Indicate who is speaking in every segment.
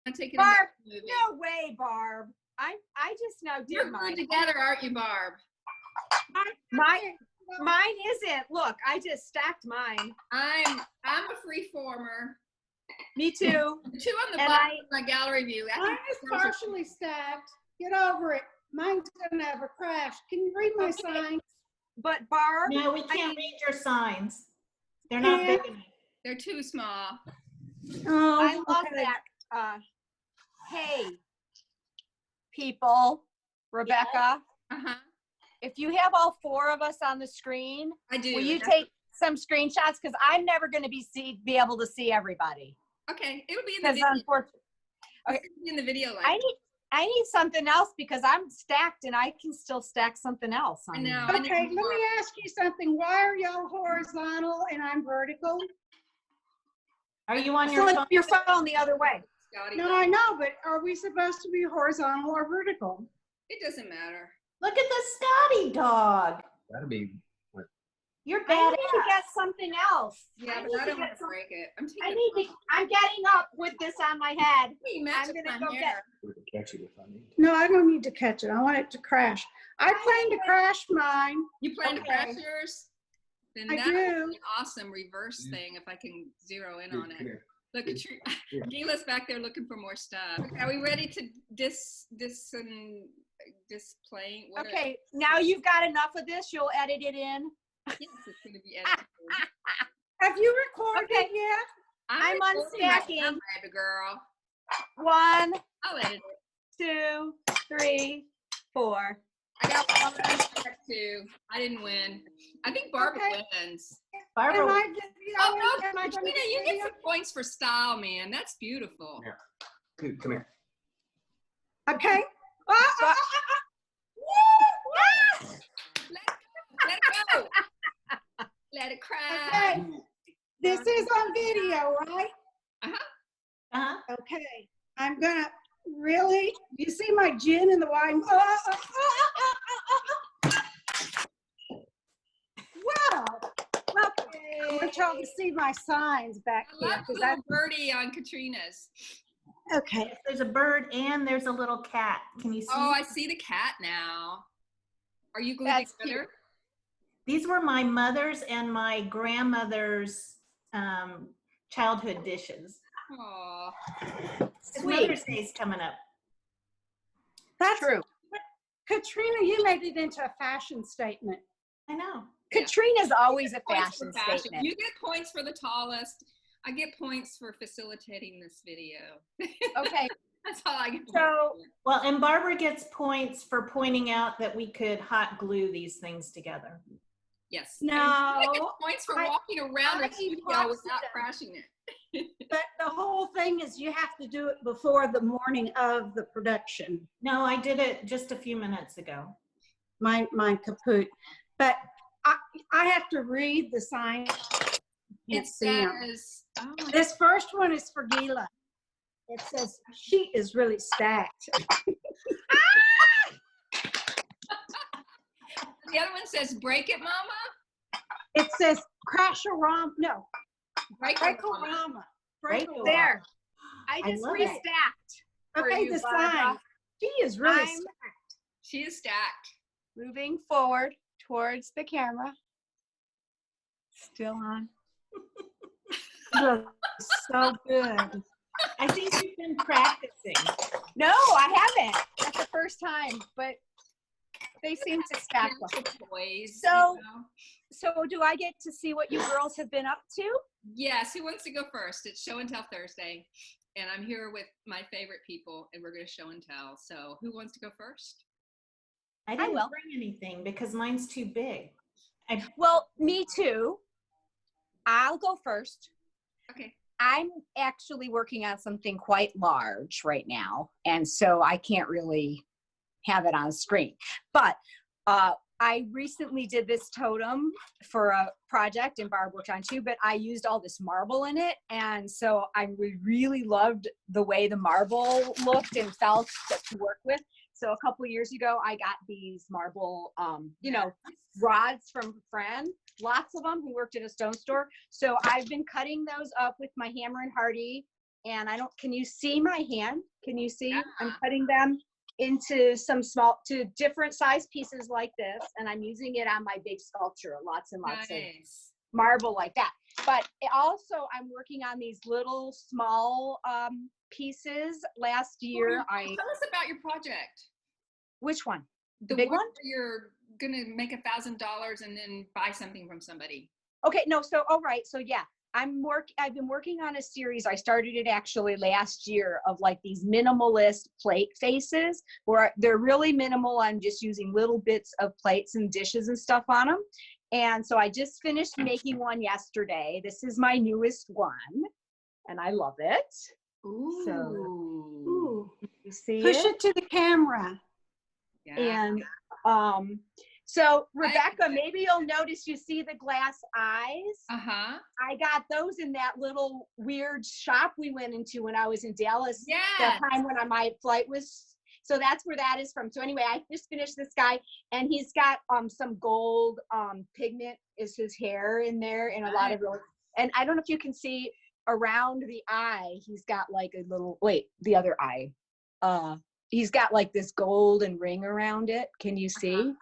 Speaker 1: I'm taking
Speaker 2: Barb,
Speaker 1: a movie.
Speaker 2: no way, Barb. I just now did
Speaker 1: You're
Speaker 2: mine.
Speaker 1: good together, aren't you, Barb?
Speaker 2: Mine isn't. Look, I just stacked mine.
Speaker 1: I'm a free former.
Speaker 2: Me too.
Speaker 1: The two on the
Speaker 2: And
Speaker 1: bottom of my gallery view.
Speaker 3: Mine is partially stacked. Get over it. Mine's gonna have a crash. Can you read my signs?
Speaker 2: But Barb,
Speaker 4: No, we can't read your signs. They're not big enough.
Speaker 1: They're too small.
Speaker 3: Oh,
Speaker 2: I love
Speaker 3: okay.
Speaker 2: that. Hey, people, Rebecca,
Speaker 1: Uh-huh.
Speaker 2: if you have all four of us on the screen,
Speaker 1: I do.
Speaker 2: will you take some screenshots? Because I'm never going to be able to see everybody.
Speaker 1: Okay, it'll be in the
Speaker 2: Because
Speaker 1: video.
Speaker 2: unfortunately,
Speaker 1: It'll be in the video.
Speaker 2: I need something else because I'm stacked and I can still stack something else.
Speaker 1: I know.
Speaker 2: here.
Speaker 3: Okay, let me ask you something. Why are y'all horizontal and I'm vertical?
Speaker 4: Are you on your
Speaker 2: Flip
Speaker 4: phone?
Speaker 2: your phone the other way.
Speaker 1: Scotty,
Speaker 3: No, I know, but are we supposed to be horizontal or vertical?
Speaker 1: it doesn't matter.
Speaker 4: Look at the Scotty dog.
Speaker 5: That'd be.
Speaker 4: You're
Speaker 2: I
Speaker 4: bad.
Speaker 2: need to get something else.
Speaker 1: Yeah,
Speaker 2: I
Speaker 1: but
Speaker 2: need
Speaker 1: I
Speaker 2: to
Speaker 1: don't want
Speaker 2: get
Speaker 1: to break it.
Speaker 2: I'm getting up with this on my head.
Speaker 1: Hey, match
Speaker 2: I'm
Speaker 1: with
Speaker 2: gonna
Speaker 1: my
Speaker 2: go
Speaker 1: hair.
Speaker 5: We could catch it if I need.
Speaker 3: No, I don't need to catch it. I want it to crash. I plan to crash mine.
Speaker 1: You plan to
Speaker 2: Okay.
Speaker 1: crash yours? Then
Speaker 3: I
Speaker 1: that would
Speaker 3: do.
Speaker 1: be an awesome reverse thing if I can zero in on it.
Speaker 5: Here.
Speaker 1: Look at Gila's back there looking for more stuff. Are we ready to display?
Speaker 2: Okay, now you've got enough of this. You'll edit it in.
Speaker 1: Yes, it's going to be edited.
Speaker 3: Have you recorded
Speaker 2: Okay.
Speaker 3: yet?
Speaker 2: I'm
Speaker 1: recording right
Speaker 2: unstacking.
Speaker 1: now, baby girl.
Speaker 2: 1,
Speaker 1: I'll edit it.
Speaker 2: 2, 3, 4.
Speaker 1: I got one, I got two. I didn't win. I think Barbara
Speaker 3: Okay.
Speaker 1: wins.
Speaker 4: Barbara,
Speaker 3: Am I
Speaker 1: Oh no,
Speaker 3: am I gonna
Speaker 1: Katrina,
Speaker 3: be
Speaker 1: you get
Speaker 3: video?
Speaker 1: some points for style, man. That's beautiful.
Speaker 5: Yeah. Dude, come here.
Speaker 3: Okay.
Speaker 1: Let it go. Let it cry.
Speaker 3: Okay. This is on video, right?
Speaker 4: uh-huh.
Speaker 3: Okay. I'm gonna really, you see my gin in the wine? Wow. Okay. I want y'all to see my signs back
Speaker 1: I
Speaker 3: here.
Speaker 1: love the
Speaker 3: 'Cause
Speaker 1: little birdie on Katrina's.
Speaker 3: okay.
Speaker 4: There's a bird and there's a little cat. Can you see?
Speaker 1: Oh, I see the cat now. Are you glued
Speaker 2: That's
Speaker 1: together?
Speaker 4: These were my mother's and my grandmother's childhood dishes.
Speaker 1: Aw.
Speaker 2: Sweet.
Speaker 4: Mother's Day's coming up.
Speaker 3: That's
Speaker 2: True.
Speaker 3: Katrina, you made it into a fashion statement.
Speaker 4: I know.
Speaker 2: Katrina's always a
Speaker 1: Points
Speaker 2: fashion
Speaker 1: for fashion.
Speaker 2: statement.
Speaker 1: You get points for the tallest. I get points for facilitating this video.
Speaker 2: Okay,
Speaker 1: That's all I get.
Speaker 2: so
Speaker 4: Well, and Barbara gets points for pointing out that we could hot glue these things together.
Speaker 1: Yes.
Speaker 3: No,
Speaker 1: And you get points for
Speaker 3: I-
Speaker 1: walking around
Speaker 3: I
Speaker 1: the studio
Speaker 3: epoxy
Speaker 1: without
Speaker 3: them.
Speaker 1: crashing it.
Speaker 3: but the whole thing is you have to do it before the morning of the production.
Speaker 4: No, I did it just a few minutes ago.
Speaker 3: My kaput. But I have to read the sign.
Speaker 1: It says, oh my
Speaker 3: This first one is for Gila. It says, she is really stacked.
Speaker 1: The other one says, break it, mama.
Speaker 3: It says, crash-a-rama. No,
Speaker 1: Break it, mama.
Speaker 3: break-a-rama.
Speaker 4: Break-a-rama.
Speaker 2: there. I
Speaker 4: I
Speaker 2: just
Speaker 4: love it.
Speaker 2: restacked. for
Speaker 3: Okay,
Speaker 2: you,
Speaker 3: the
Speaker 2: Barbara.
Speaker 3: sign. She is really
Speaker 2: I'm-
Speaker 3: stacked.
Speaker 1: She is stacked.
Speaker 2: Moving forward towards the camera. Still on.
Speaker 3: She looks so good.
Speaker 4: I think you've been practicing.
Speaker 2: No, I haven't. That's the first time, but they seem to stack well.
Speaker 1: Toys,
Speaker 2: So-
Speaker 1: you know?
Speaker 2: So do I get to see what you girls have been up to?
Speaker 1: Yes, who wants to go first? It's show and tell Thursday. And I'm here with my favorite people and we're going to show and tell. So who wants to go first?
Speaker 4: I didn't
Speaker 2: will.
Speaker 4: bring anything because mine's too big.
Speaker 2: Well, me too. I'll go first.
Speaker 1: Okay.
Speaker 2: I'm actually working on something quite large right now, and so I can't really have it on screen. But I recently did this totem for a project, and Barb worked on too, but I used all this marble in it, and so I really loved the way the marble looked and felt to work with. So a couple of years ago, I got these marble, rods from a friend, lots of them, who worked at a stone store. So I've been cutting those up with my Hammer and Hardy And can you see my hand? Can you see?
Speaker 1: Yeah.
Speaker 2: I'm cutting them into to different size pieces like this. And I'm using it on my big sculpture, lots and lots of
Speaker 1: Nice.
Speaker 2: marble like that. But also I'm working on these little small pieces. Last year,
Speaker 1: Tell us about your project.
Speaker 2: which one?
Speaker 1: The
Speaker 2: big one?
Speaker 1: where you're gonna make $1,000 and then buy something from somebody.
Speaker 2: Okay, no, so right. So yeah, I've been working on a series. I started it actually last year of like these minimalist plate faces where they're really minimal. I'm just using little bits of plates and dishes and stuff on them. And so I just finished making one yesterday. This is my newest one and I love it.
Speaker 1: Ooh.
Speaker 2: So
Speaker 3: Ooh.
Speaker 2: you see
Speaker 3: Push it to the camera.
Speaker 1: Yeah.
Speaker 2: And so Rebecca, maybe you'll notice you see the glass eyes.
Speaker 1: Uh-huh.
Speaker 2: I got those in that little weird shop we went into when I was in Dallas.
Speaker 1: Yeah.
Speaker 2: That time when my flight was, so that's where that is from. So anyway, I just finished this guy and he's got some gold pigment is his hair in there and a lot of really, and I don't know if you can see around the eye, he's got like a little, the other eye. He's got like this golden ring around it. Can you see?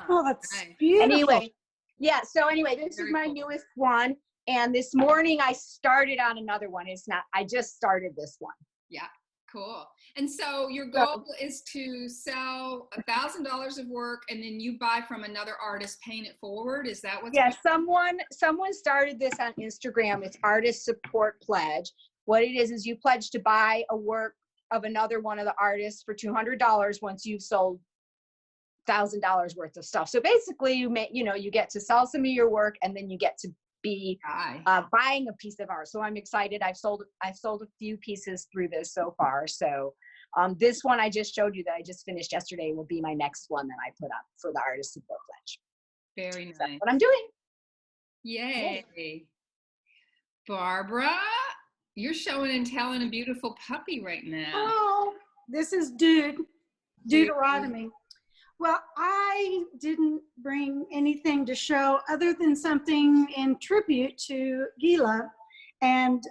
Speaker 3: Oh, that's
Speaker 1: Nice.
Speaker 3: beautiful.
Speaker 2: Anyway, yeah. So anyway, this
Speaker 1: Very
Speaker 2: is my
Speaker 1: cool.
Speaker 2: newest one. And this morning I started on another one. I just started this one.
Speaker 1: Yeah. Cool. And so your goal is to sell $1,000 of work and then you buy from another artist, paying it forward. Is that what's
Speaker 2: Yeah. Someone started this on Instagram. It's Artist Support Pledge. What it is you pledge to buy a work of another one of the artists for $200 once you've sold $1,000 worth of stuff. So basically you get to sell some of your work and then you get to be buying a piece of art. So I'm excited. I've sold a few pieces through this so far. So this one I just showed you that I just finished yesterday will be my next one that I put up for the Artist Support Pledge.
Speaker 1: very nice?
Speaker 2: So that's what I'm doing.
Speaker 1: Yay. Barbara, you're showing and telling a beautiful puppy right now.
Speaker 3: Oh, this is Deuteronomy. Well, I didn't bring anything to show other than something in tribute to Gila, and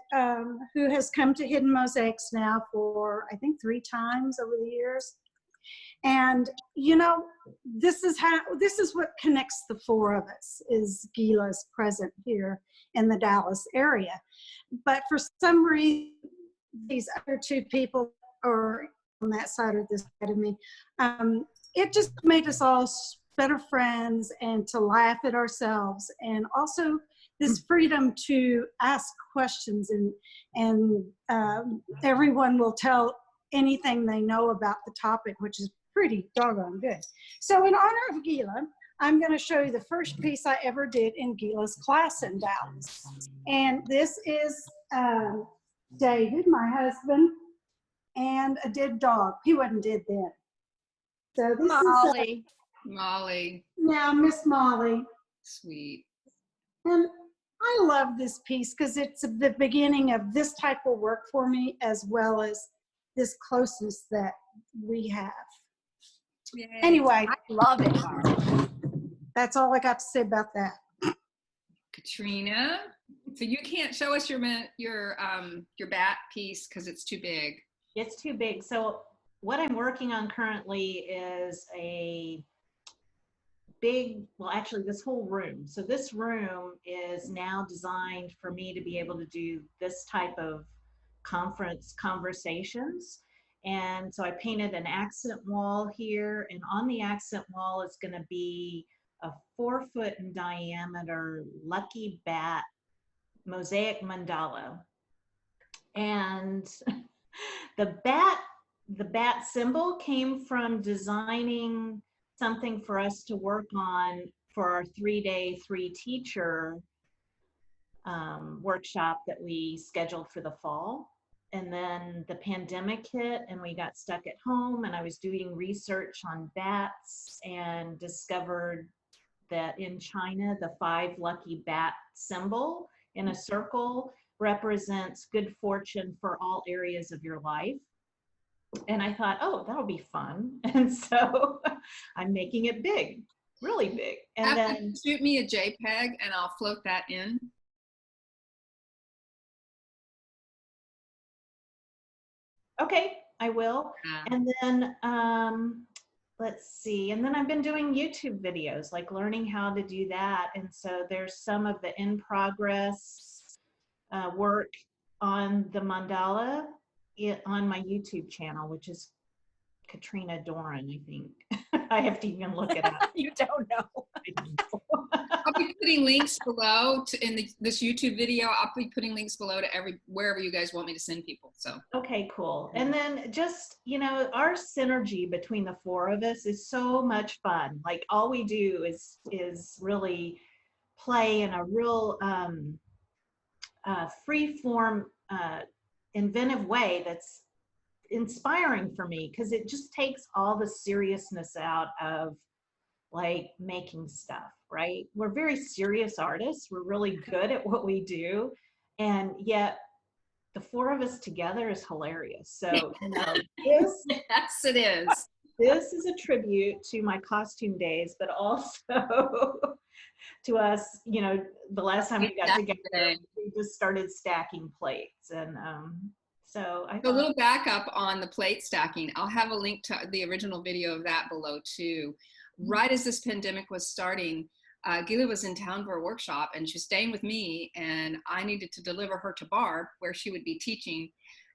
Speaker 3: who has come to Hidden Mosaics now for, I think, 3 times over the years. And, this is what connects the 4 of us, is Gila's present here in the Dallas area. But for some reason, these other 2 people are on that side or this side of me. It just made us all better friends and to laugh at ourselves, and also this freedom to ask questions, and everyone will tell anything they know about the topic, which is pretty doggone good. So in honor of Gila, I'm going to show you the first piece I ever did in Gila's class in Dallas. And this is David, my husband, and a dead dog. He wasn't dead then. So this
Speaker 2: Molly.
Speaker 1: Molly.
Speaker 3: Now Miss Molly.
Speaker 1: Sweet.
Speaker 3: And I love this piece because it's the beginning of this type of work for me, as well as this closeness that we have.
Speaker 1: Yay.
Speaker 3: Anyway,
Speaker 2: I love it, Barb.
Speaker 3: that's all I got to say about that.
Speaker 1: Katrina, so you can't show us your bat piece because it's too big.
Speaker 4: It's too big. So what I'm working on currently is a big, well, actually this whole room. So this room is now designed for me to be able to do this type of conversations. And so I painted an accent wall here, and on the accent wall is going to be a 4-foot in diameter lucky bat mosaic mandala. And the bat symbol came from designing something for us to work on for our 3-day 3-teacher workshop that we scheduled for the fall. And then the pandemic hit and we got stuck at home, and I was doing research on bats and discovered that in China, the 5 lucky bat symbol in a circle represents good fortune for all areas of your life. And I thought, oh, that'll be fun. And so I'm making it big, really big. And then
Speaker 1: shoot me a JPEG and I'll float that in.
Speaker 4: Okay, I will.
Speaker 1: Yeah.
Speaker 4: And then, let's see. And then I've been doing YouTube videos, like learning how to do that. And so there's some of the in progress work on the mandala on my YouTube channel, which is Katrina Doran, I think. I have to even look it up.
Speaker 2: You don't know.
Speaker 1: I'll be putting links below this YouTube video. I'll be putting links below to wherever you guys want me to send people. So
Speaker 4: Okay, cool. And then just, you know, our synergy between the four of us is so much fun. Like all we do is really play in a real free form, inventive way that's inspiring for me, because it just takes all the seriousness out of like making stuff, right? We're very serious artists. We're really good at what we do. And yet the four of us together is hilarious. So, you know,
Speaker 1: yes, it is.
Speaker 4: this is a tribute to my costume days, but also to us, you know, the last time we got together, we just started stacking plates. And so I
Speaker 1: A little backup on the plate stacking. I'll have a link to the original video of that below too. Right as this pandemic was starting, Gila was in town for a workshop and she was staying with me, and I needed to deliver her to Barb where she would be teaching.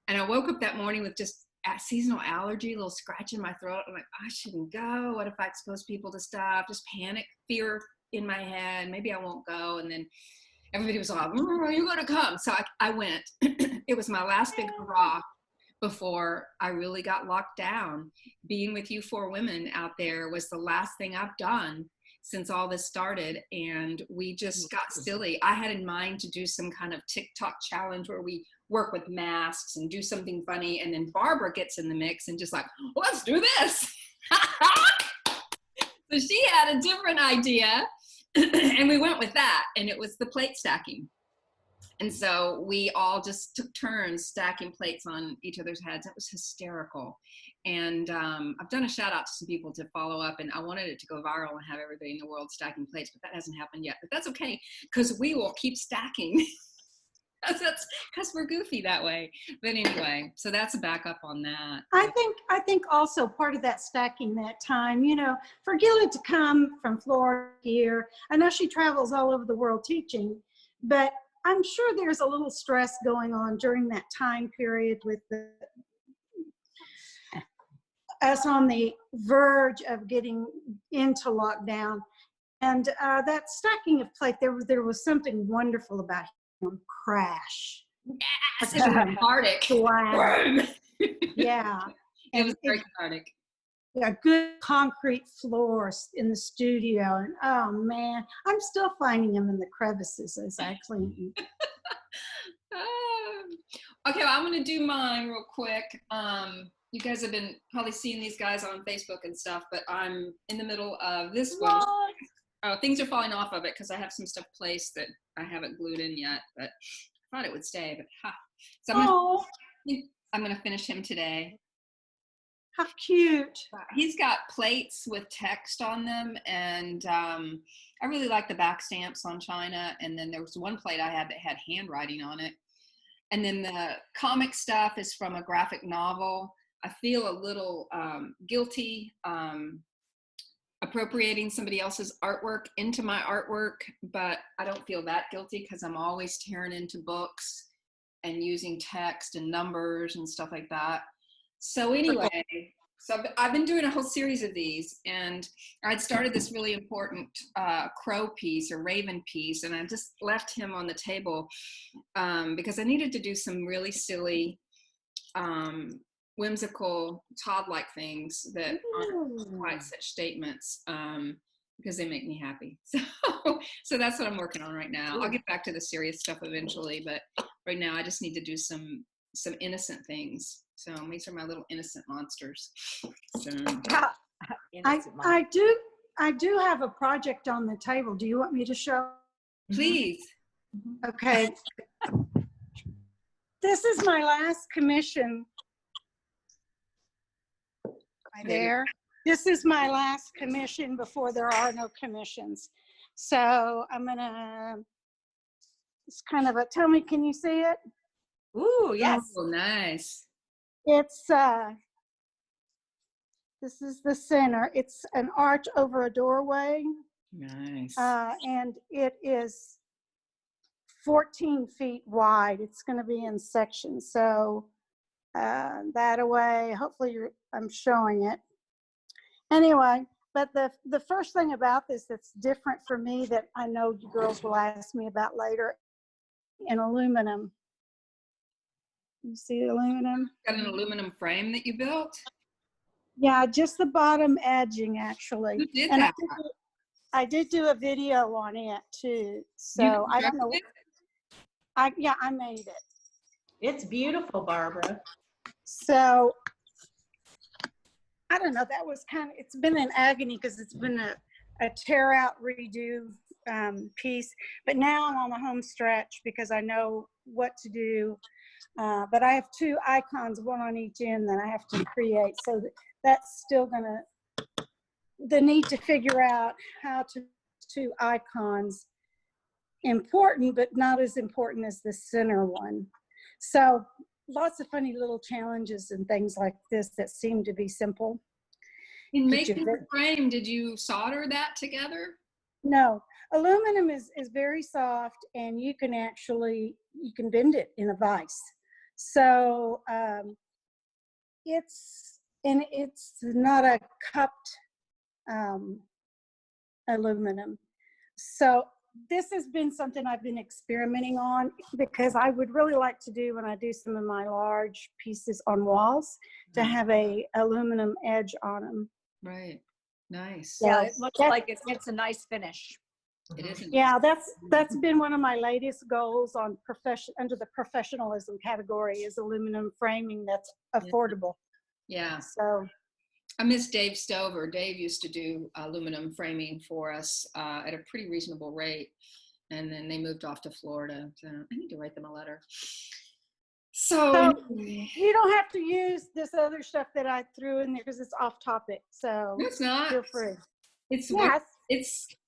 Speaker 1: And I woke up that morning with just a seasonal allergy, a little scratch in my throat. I'm like, I shouldn't go. What if I expose people to stuff? Just panic, fear in my head. Maybe I won't go. And then everybody was like, you're going to come. So I went. It was my last big hurrah before I really got locked down. Being with you four women out there was the last thing I've done since all this started, and we just got silly. I had in mind to do some kind of TikTok challenge where we work with masks and do something funny, and then Barbara gets in the mix and just like, let's do this. So she had a different idea and we went with that, and it was the plate stacking. And so we all just took turns stacking plates on each other's heads. It was hysterical. And I've done a shout out to some people to follow up, and I wanted it to go viral and have everybody in the world stacking plates, but that hasn't happened yet. But that's okay, because we will keep stacking. Because we're goofy that way. But anyway, so that's a backup on that.
Speaker 3: I think also part of that stacking that time, you know, for Gila to come from Florida here, I know she travels all over the world teaching, but I'm sure there's a little stress going on during that time period with us on the verge of getting into lockdown. And that stacking of plate, there was something wonderful about him. Crash.
Speaker 1: Yes, it was cathartic.
Speaker 3: Yeah.
Speaker 1: It was very cathartic.
Speaker 3: A good concrete floor in the studio, and oh man, I'm still finding them in the crevices as I clean.
Speaker 1: Okay, well, I'm gonna do mine real quick. You guys have been probably seeing these guys on Facebook and stuff, but I'm in the middle of this one. Oh, things are falling off of it because I have some stuff placed that I haven't glued in yet, but I thought it would stay, but ha. So I'm gonna finish him today.
Speaker 3: How cute.
Speaker 1: He's got plates with text on them, and I really like the back stamps on China. And then there was one plate I had that had handwriting on it. And then the comic stuff is from a graphic novel. I feel a little guilty appropriating somebody else's artwork into my artwork, but I don't feel that guilty because I'm always tearing into books and using text and numbers and stuff like that. So anyway, so I've been doing a whole series of these, and I'd started this really important crow piece or raven piece, and I just left him on the table because I needed to do some really silly, whimsical, childlike things that aren't quite such statements because they make me happy. So that's what I'm working on right now. I'll get back to the serious stuff eventually, but right now I just need to do some innocent things. So these are my little innocent monsters. So,
Speaker 3: I do have a project on the table. Do you want me to show?
Speaker 1: Please.
Speaker 3: Okay. This is my last commission. Right there. This is my last commission before there are no commissions. So I'm gonna, it's kind of a, tell me, can you see it?
Speaker 2: Ooh, yes.
Speaker 1: Oh, nice.
Speaker 3: It's, this is the center. It's an arch over a doorway.
Speaker 1: Nice.
Speaker 3: And it is 14 feet wide. It's going to be in sections. So that away, hopefully I'm showing it. Anyway, but the first thing about this that's different for me that I know you girls will ask me about later, in aluminum. You see the aluminum?
Speaker 1: Got an aluminum frame that you built?
Speaker 3: Yeah, just the bottom edging actually.
Speaker 1: Who did
Speaker 3: And
Speaker 1: that?
Speaker 3: I did do a video on it too. So
Speaker 1: You
Speaker 3: I don't know.
Speaker 1: constructed
Speaker 3: I made it.
Speaker 4: It's beautiful, Barbara.
Speaker 3: So I don't know. That was kind of, it's been an agony because it's been a tear out redo piece. But now I'm on the home stretch because I know what to do. But I have two icons, one on each end that I have to create. So that's still the need to figure out how to two icons important, but not as important as the center one. So lots of funny little challenges and things like this that seem to be simple.
Speaker 1: In making the frame, did you solder that together?
Speaker 3: No, aluminum is very soft, and you can bend it in a vise. So it's not a cupped aluminum. So this has been something I've been experimenting on because I would really like to do when I do some of my large pieces on walls to have a aluminum edge on them.
Speaker 1: Right. Nice.
Speaker 2: Yeah, it looks like it's a nice finish.
Speaker 1: It isn't.
Speaker 3: Yeah, that's been one of my latest goals on under the professionalism category is aluminum framing that's affordable.
Speaker 1: Yeah.
Speaker 3: So
Speaker 1: I miss Dave Stover. Dave used to do aluminum framing for us at a pretty reasonable rate. And then they moved off to Florida. So I need to write them a letter. So
Speaker 3: you don't have to use this other stuff that I threw in there because it's off topic. So
Speaker 1: no, it's not.
Speaker 3: Feel free.
Speaker 1: It's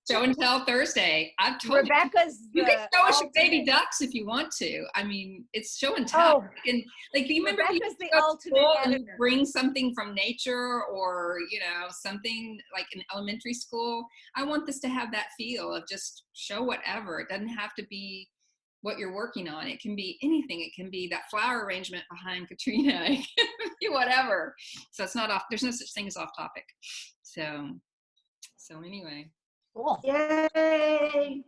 Speaker 1: Show and Tell Thursday. I've told you can show us your baby ducks if you want to. I mean, it's show and tell. And like, you remember
Speaker 2: Rebecca's the ultimate editor.
Speaker 1: Bring something from nature or something like in elementary school. I want this to have that feel of just show whatever. It doesn't have to be what you're working on. It can be anything. It can be that flower arrangement behind Katrina. It can be whatever. So it's not off. There's no such thing as off topic. So anyway.
Speaker 2: Cool.
Speaker 3: Yay.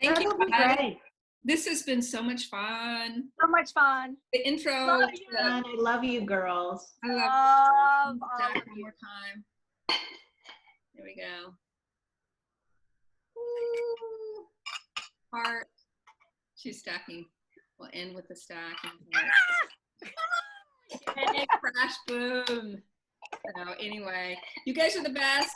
Speaker 1: Thank you.
Speaker 3: Great.
Speaker 1: This has been so much fun.
Speaker 2: So much fun.
Speaker 1: The intro.
Speaker 4: I love you, girls.
Speaker 1: I love
Speaker 2: all of
Speaker 1: one
Speaker 2: you.
Speaker 1: more time. There we go. Heart. She's stacking. We'll end with the stacking. And crash boom. So anyway, you guys are the best.